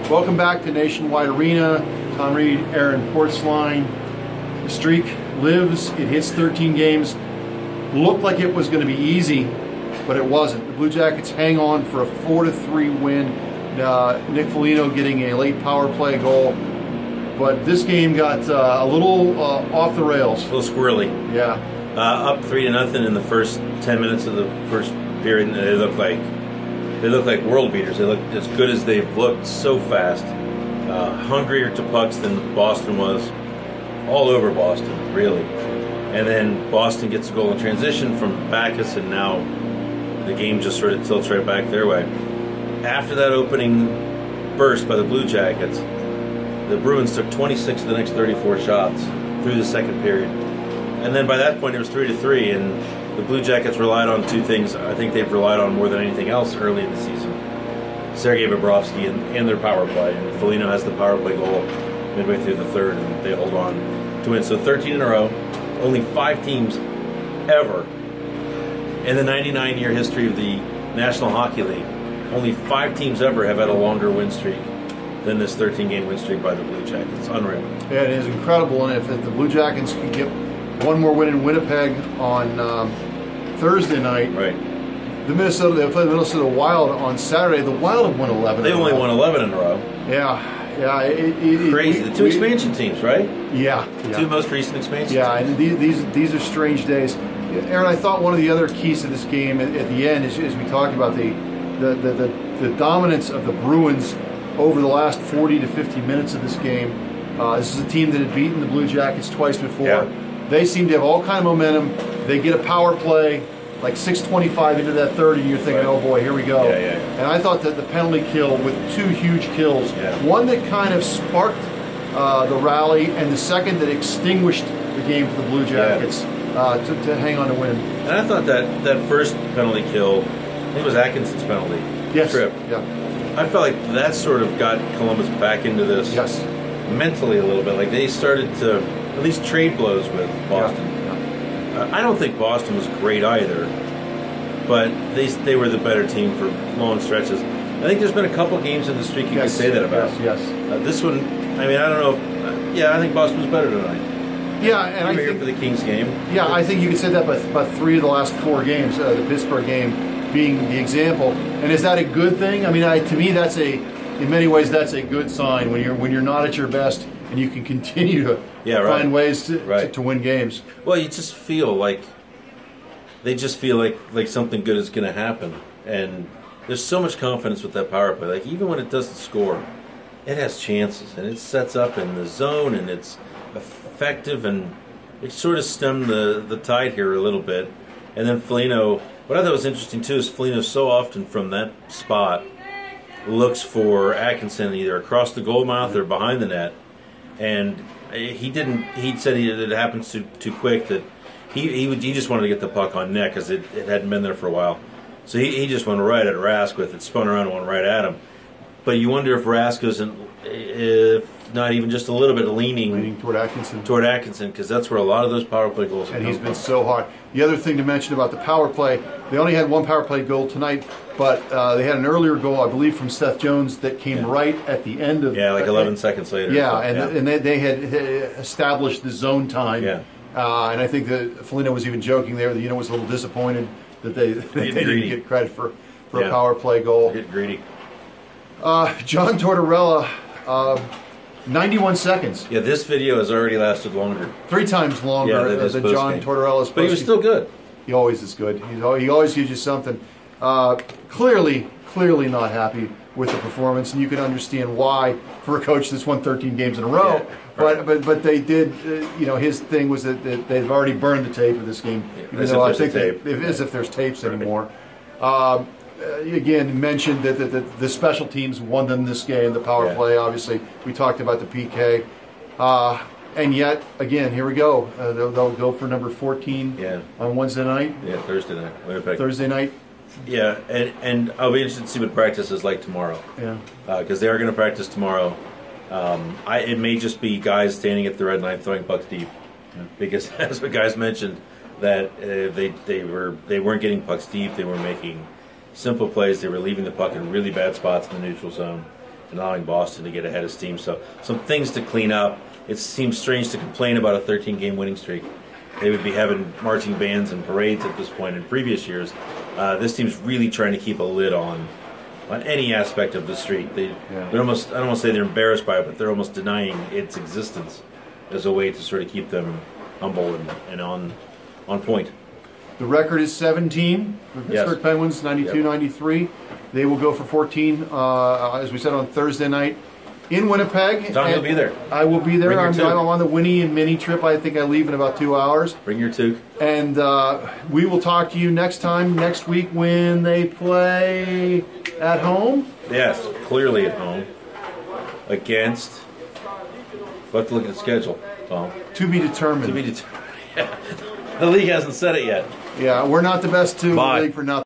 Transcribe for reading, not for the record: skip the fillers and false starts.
Welcome back to Nationwide Arena. Tom Reed, Aaron Portzline. The streak lives. It hits 13 games. Looked like it was going to be easy, but it wasn't. The Blue Jackets hang on for a 4-3 win. Nick Foligno getting a late power play goal. But this game got a little off the rails. A little squirrely. Yeah. Up 3-0 in the first 10 minutes of the first period. And they look like world beaters. They look as good as they've looked so fast. Hungrier to pucks than Boston was. All over Boston, really. And then Boston gets a goal in transition from Backus, and now the game just sort of tilts right back their way. After that opening burst by the Blue Jackets, the Bruins took 26 of the next 34 shots through the second period. And then by that point it was 3-3, and the Blue Jackets relied on two things I think they've relied on more than anything else early in the season. Sergei Bobrovsky and their power play. And Foligno has the power play goal midway through the third, and they hold on to win. So 13 in a row. Only 5 teams ever in the 99-year history of the National Hockey League, only 5 teams ever have had a longer win streak than this 13-game win streak by the Blue Jackets. Unreal. Yeah, it is incredible. And if the Blue Jackets can get one more win in Winnipeg on Thursday night, right? They play the Minnesota Wild on Saturday. The Wild have won 11. They only won 11 in a row. Yeah, crazy. The two expansion teams, right? Yeah, the two most recent expansions. Yeah, and these are strange days. Aaron, I thought one of the other keys to this game at the end is we talked about the dominance of the Bruins over the last 40 to 50 minutes of this game. This is a team that had beaten the Blue Jackets twice before. Yeah. They seem to have all kind of momentum. They get a power play like 6:25 into that third, and you're thinking, right, oh boy, here we go. Yeah. And I thought that the penalty kill with 2 huge kills, one that kind of sparked the rally, and the second that extinguished the game for the Blue Jackets to hang on to win. And I thought that first penalty kill, I think it was Atkinson's penalty. Yes. Trip. Yeah. I felt like that sort of got Columbus back into this mentally a little bit. Like they started to at least trade blows with Boston. I don't think Boston was great either, but they were the better team for long stretches. I think there's been a couple games in the streak you can say that about. Yes. This one, I mean, I don't know. I think Boston was better tonight. Yeah, and I think here for the Kings game. Yeah, I think you could say that about 3 of the last 4 games. The Pittsburgh game being the example. And is that a good thing? I mean, to me, in many ways, that's a good sign when you're not at your best and you can continue to find ways to win games. Well, you just feel like they just feel like something good is going to happen, and there's so much confidence with that power play. Like even when it doesn't score, it has chances and it sets up in the zone and it's effective, and it sort of stemmed the tide here a little bit. And then Foligno, what I thought was interesting too is Foligno so often from that spot looks for Atkinson either across the goal mouth or behind the net. And he said it happened too quick that he just wanted to get the puck on net because it hadn't been there for a while. So he just went right at Rask with it, spun around and went right at him. But you wonder if Rask isn't, if not even just a little bit leaning toward Atkinson. Because that's where a lot of those power play goals have come from. And he's been so hard. The other thing to mention about the power play, they only had 1 power play goal tonight, but they had an earlier goal, I believe, from Seth Jones that came right at the end of... Yeah, like 11 seconds later. Yeah, and they had established the zone time. Yeah. And I think that Foligno was even joking there that was a little disappointed that they didn't get credit for a power play goal. Get greedy. John Tortorella, 91 seconds. Yeah, this video has already lasted longer. 3 times longer than John Tortorella's. But he was still good. He always is good. He always gives you something. Clearly not happy with the performance, and you can understand why for a coach that's won 13 games in a row. Yeah, right. But they did. His thing was that they've already burned the tape of this game, even though I think as if there's tapes anymore. Again, mentioned that the special teams won them this game. The power play, obviously, we talked about the PK. And yet, again, here we go. They'll go for number 14 on Wednesday night. Yeah, Thursday night. Winnipeg. Thursday night. Yeah, and I'll be interested to see what practice is like tomorrow. Yeah. Because they are going to practice tomorrow. It may just be guys standing at the red line throwing pucks deep. Yeah. Because as the guys mentioned, that they weren't getting pucks deep. They were making simple plays. They were leaving the puck in really bad spots in the neutral zone. and allowing Boston to get ahead of steam. So some things to clean up. It seems strange to complain about a 13-game winning streak. They would be having marching bands and parades at this point in previous years. This team's really trying to keep a lid on any aspect of the streak. They're almost, I don't want to say they're embarrassed by it, but they're almost denying its existence as a way to sort of keep them humble and on point. The record is 17 for the Pittsburgh Penguins, 92-93. They will go for 14, as we said, on Thursday night in Winnipeg. Tom, you'll be there. I will be there. I'm on the Winnie and Minnie trip. I think I leave in about 2 hours. Bring your toque. And we will talk to you next week when they play at home. Yes, clearly at home. Against. We'll have to look at the schedule, Tom. To be determined. To be determined. The league hasn't said it yet. Yeah, we're not the best team in the league for nothing.